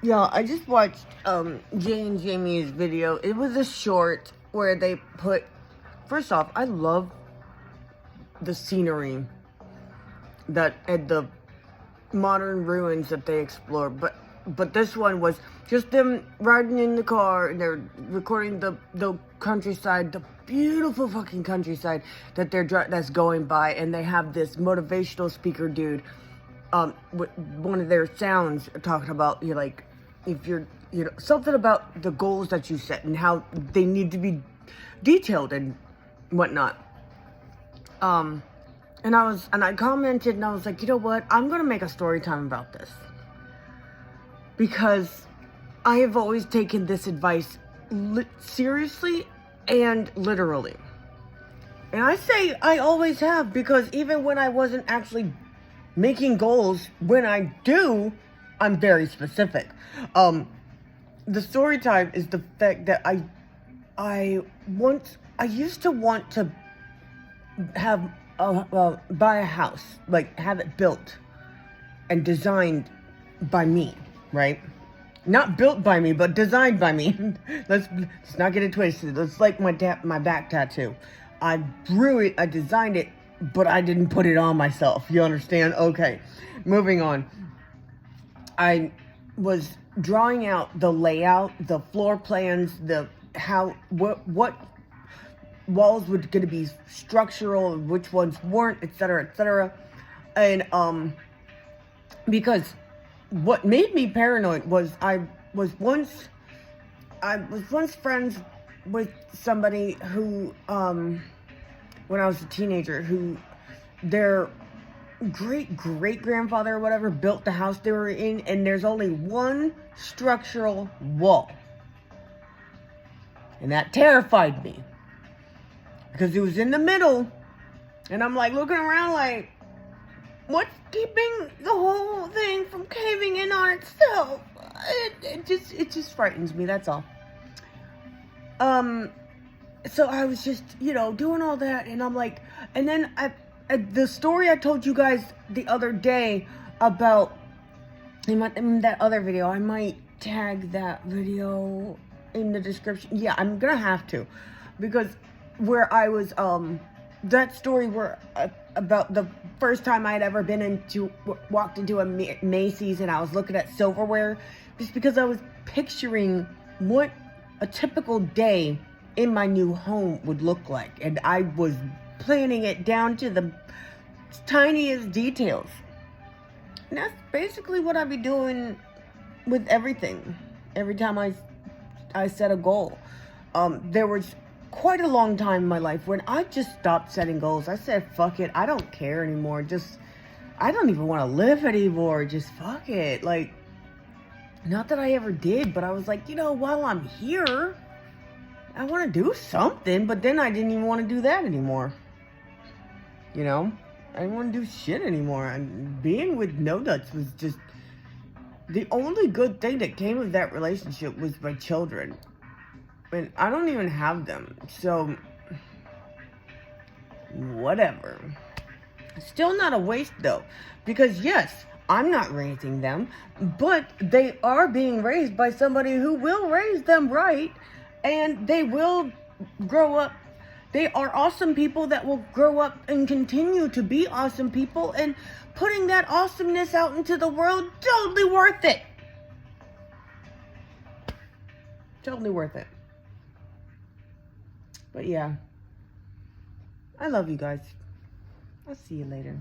Yeah, I just watched Jay and Jamie's video. It was a short where they put, first off, I love the scenery that and the modern ruins that they explore, but this one was just them riding in the car and they're recording the countryside, the beautiful fucking countryside that that's going by, and they have this motivational speaker dude with one of their sounds talking about, you like, if you're, something about the goals that you set and how they need to be detailed and whatnot. And I commented and I was like, you know what? I'm going to make a story time about this. Because I have always taken this advice seriously and literally. And I say I always have, because even when I wasn't actually making goals, when I do, I'm very specific. The story time is the fact that I used to want to have buy a house, like have it built and designed by me, right? Not built by me, but designed by me. Let's not get it twisted. It's like my back tattoo. I designed it, but I didn't put it on myself. You understand? Okay, moving on. I was drawing out the layout, the floor plans, what walls were going to be structural, which ones weren't, etc., etc. And because what made me paranoid was I was once friends with somebody who when I was a teenager, who their great grandfather or whatever built the house they were in, and there's only one structural wall, and that terrified me. Because it was in the middle, and I'm like looking around like, what's keeping the whole thing from caving in on itself? It just frightens me, that's all. So I was just, doing all that, and I'm like, and then the story I told you guys the other day about, in that other video, I might tag that video in the description. Yeah, I'm gonna have to, because where I was, that story where, about the first time I had ever walked into a Macy's and I was looking at silverware, just because I was picturing what a typical day in my new home would look like. And I was planning it down to the tiniest details. And that's basically what I'd be doing with everything. Every time I set a goal. There was quite a long time in my life when I just stopped setting goals. I said, fuck it, I don't care anymore. I don't even want to live anymore. Just fuck it. Like, not that I ever did, but I was like, while I'm here, I want to do something. But then I didn't even want to do that anymore. I didn't want to do shit anymore. And being with No Nuts was just, the only good thing that came of that relationship was my children. And I don't even have them, so whatever. Still not a waste though, because yes, I'm not raising them, but they are being raised by somebody who will raise them right, and they will grow up. They are awesome people that will grow up and continue to be awesome people, and putting that awesomeness out into the world, totally worth it. Totally worth it. But yeah, I love you guys. I'll see you later.